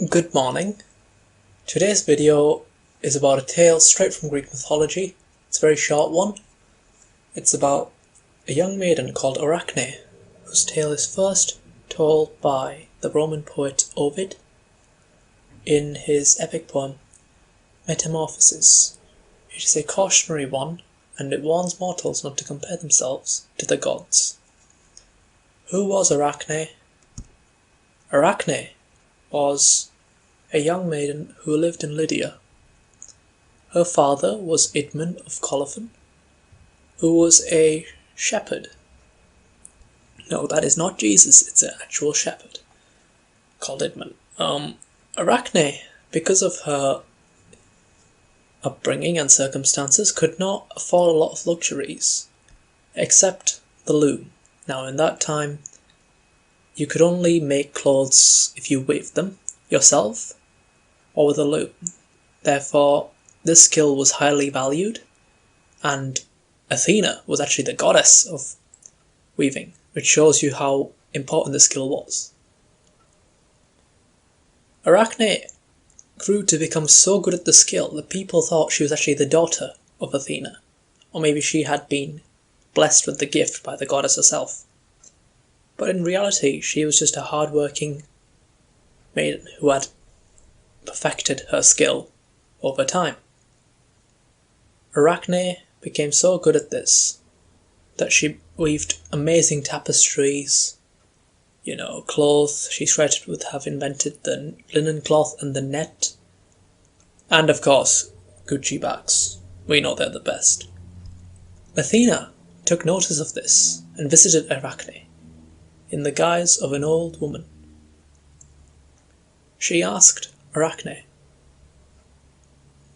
Good morning. Today's video is about a tale straight from Greek mythology. It's a very short one. It's about a young maiden called Arachne, whose tale is first told by the Roman poet Ovid in his epic poem Metamorphoses. It is a cautionary one, and it warns mortals not to compare themselves to the gods. Who was Arachne? Arachne was a young maiden who lived in Lydia. Her father was Idmon of Colophon, who was a shepherd. No, that is not Jesus, it's an actual shepherd called Idmon. Arachne, because of her upbringing and circumstances, could not afford a lot of luxuries, except the loom. Now, in that time, you could only make clothes if you weaved them yourself or with a loom. Therefore, this skill was highly valued, and Athena was actually the goddess of weaving, which shows you how important the skill was. Arachne grew to become so good at the skill that people thought she was actually the daughter of Athena, or maybe she had been blessed with the gift by the goddess herself. But in reality, she was just a hard-working maiden who had perfected her skill over time. Arachne became so good at this that she weaved amazing tapestries, clothes. She's credited to have invented the linen cloth and the net. And of course, Gucci bags. We know they're the best. Athena took notice of this and visited Arachne in the guise of an old woman. She asked Arachne,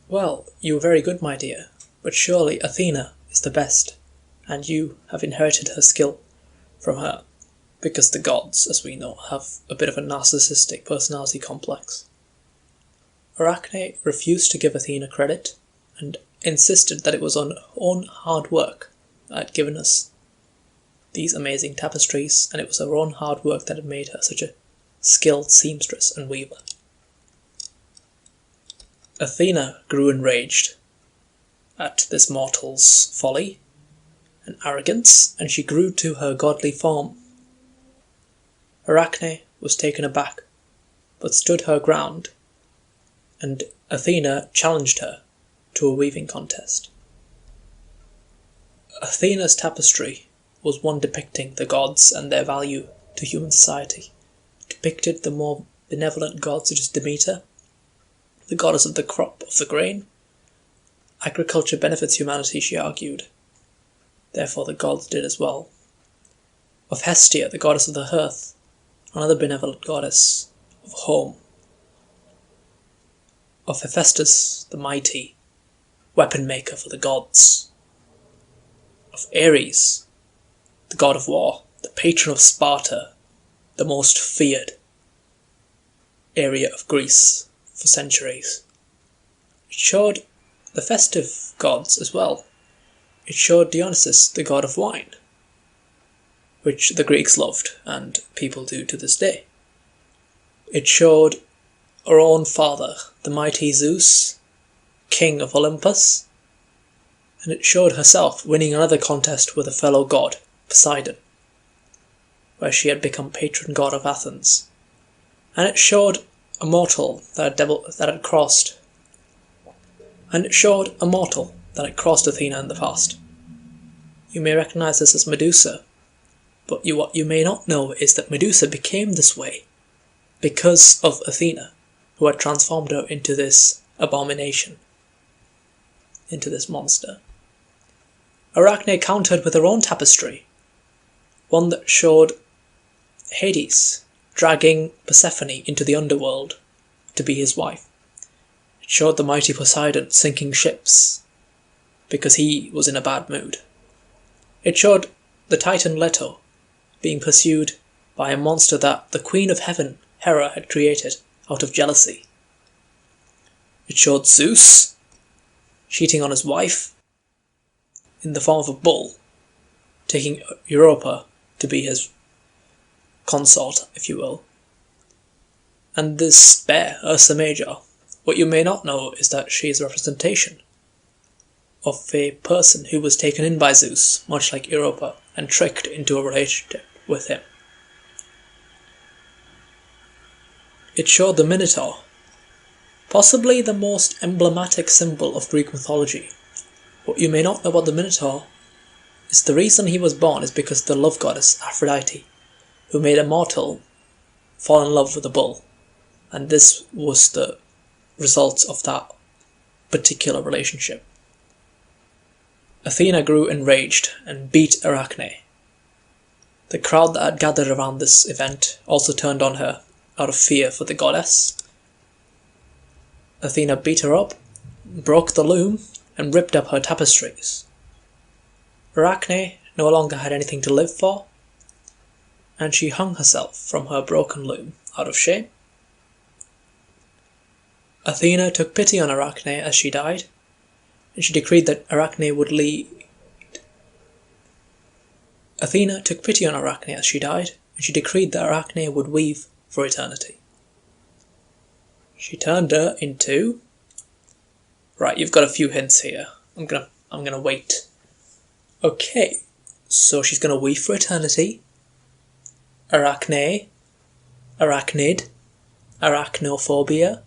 "Well, you are very good, my dear, but surely Athena is the best, and you have inherited her skill from her, because the gods, as we know, have a bit of a narcissistic personality complex." Arachne refused to give Athena credit, and insisted that it was on her own hard work that had given us these amazing tapestries, and it was her own hard work that had made her such a skilled seamstress and weaver. Athena grew enraged at this mortal's folly and arrogance, and she grew to her godly form. Arachne was taken aback, but stood her ground, and Athena challenged her to a weaving contest. Athena's tapestry was one depicting the gods and their value to human society. It depicted the more benevolent gods such as Demeter, the goddess of the crop of the grain. Agriculture benefits humanity, she argued. Therefore the gods did as well. Of Hestia, the goddess of the hearth, another benevolent goddess of home. Of Hephaestus, the mighty, weapon maker for the gods. Of Ares, the god of war, the patron of Sparta, the most feared area of Greece for centuries. It showed the festive gods as well. It showed Dionysus, the god of wine, which the Greeks loved, and people do to this day. It showed our own father, the mighty Zeus, king of Olympus, and it showed herself winning another contest with a fellow god, Poseidon, where she had become patron god of Athens. And it showed a mortal that had crossed Athena in the past. You may recognize this as Medusa, but what you may not know is that Medusa became this way because of Athena, who had transformed her into this abomination, into this monster. Arachne countered with her own tapestry, one that showed Hades dragging Persephone into the underworld to be his wife. It showed the mighty Poseidon sinking ships because he was in a bad mood. It showed the Titan Leto being pursued by a monster that the Queen of Heaven, Hera, had created out of jealousy. It showed Zeus cheating on his wife in the form of a bull, taking Europa to be his consort, if you will. And this bear, Ursa Major, what you may not know is that she is a representation of a person who was taken in by Zeus, much like Europa, and tricked into a relationship with him. It showed the Minotaur, possibly the most emblematic symbol of Greek mythology. What you may not know about the Minotaur is the reason he was born is because the love goddess Aphrodite, who made a mortal fall in love with a bull, and this was the result of that particular relationship. Athena grew enraged and beat Arachne. The crowd that had gathered around this event also turned on her out of fear for the goddess. Athena beat her up, broke the loom, and ripped up her tapestries. Arachne no longer had anything to live for, and she hung herself from her broken loom out of shame. Athena took pity on Arachne as she died, and she decreed that Arachne would lead. Athena took pity on Arachne as she died, and she decreed that Arachne would weave for eternity. She turned her into... Right, you've got a few hints here. I'm gonna wait. Okay, so she's gonna weave for eternity. Arachne, arachnid, arachnophobia.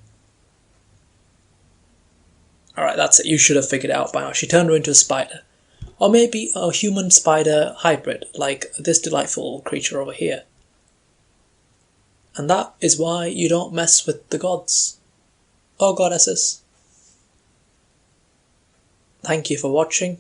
Alright, that's it. You should have figured it out by now. She turned her into a spider. Or maybe a human-spider hybrid, like this delightful creature over here. And that is why you don't mess with the gods. Or goddesses. Thank you for watching.